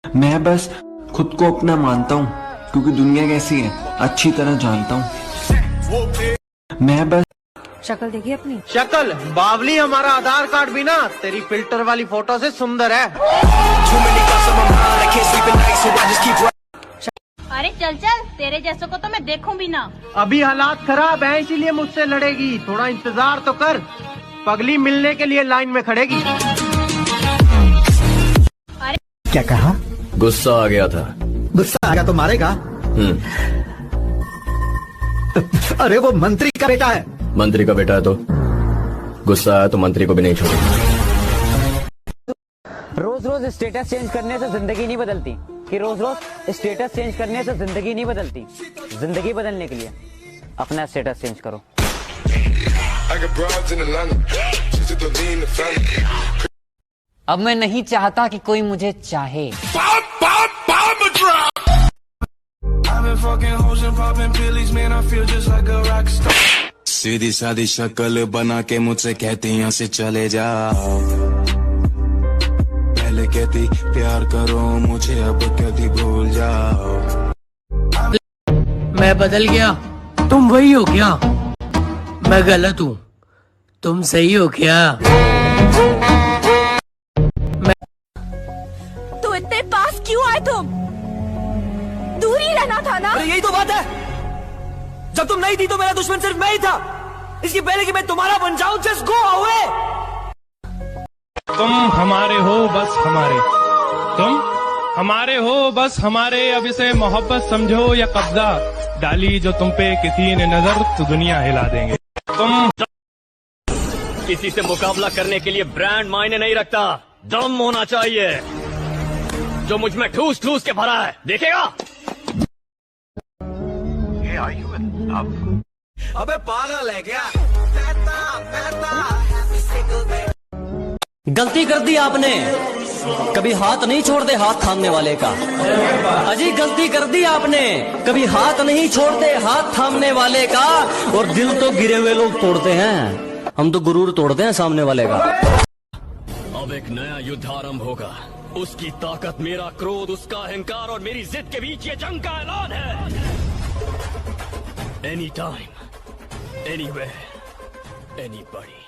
मैं बस खुद को अपना मानता हूँ, क्योंकि दुनिया कैसी है अच्छी तरह जानता हूँ। मैं बस शक्ल देखी अपनी? शक्ल बावली, हमारा आधार कार्ड भी ना तेरी फिल्टर वाली फोटो से सुंदर है। अरे चल चल, तेरे जैसों को तो मैं देखूं भी ना। अभी हालात खराब है इसीलिए मुझसे लड़ेगी, थोड़ा इंतजार तो कर, पगली मिलने के लिए लाइन में खड़ेगी। अरे क्या कहा? गुस्सा आ गया था। गुस्सा आ गया तो मारेगा? अरे वो मंत्री का बेटा है। मंत्री का बेटा है तो गुस्सा आया तो मंत्री को भी नहीं छोड़ेगा। रोज रोज स्टेटस चेंज करने से जिंदगी नहीं बदलती। कि रोज रोज स्टेटस चेंज करने से जिंदगी नहीं बदलती। जिंदगी बदलने के लिए अपना स्टेटस चेंज करो। अब मैं नहीं चाहता कि कोई मुझे चाहे। सीधी सादी शक्ल बना के मुझसे कहती यहाँ से चले जाओ। पहले कहती प्यार करो मुझे, अब कहती भूल जाओ। मैं बदल गया, तुम वही हो क्या? मैं गलत हूँ, तुम सही हो क्या? तो इतने पास क्यों आए तुम? दूर ही रहना था ना? अरे यही तो बात है, जब तुम नहीं थी तो मेरा दुश्मन सिर्फ मैं ही था। इसके पहले कि मैं तुम्हारा बन जाऊं, जस्ट गो अवे। तुम हमारे हो बस हमारे, तुम हमारे हो बस हमारे। अब इसे मोहब्बत समझो या कब्जा, डाली जो तुम पे किसी ने नजर तो दुनिया हिला देंगे। तुम किसी से मुकाबला करने के लिए ब्रांड मायने नहीं रखता, दम होना चाहिए जो मुझ में ठूस ठूस के भरा है। देखेगा? अबे पागल है क्या? गलती कर दी आपने, कभी हाथ नहीं छोड़ते हाथ थामने वाले का। अजी गलती कर दी आपने, कभी हाथ नहीं छोड़ते हाथ थामने वाले का। और दिल तो गिरे हुए लोग तोड़ते हैं, हम तो गुरूर तोड़ते हैं सामने वाले का। अब एक नया युद्ध आरंभ होगा। उसकी ताकत, मेरा क्रोध, उसका अहंकार और मेरी जिद के बीच ये जंग का ऐलान है। Any time, anywhere, anybody.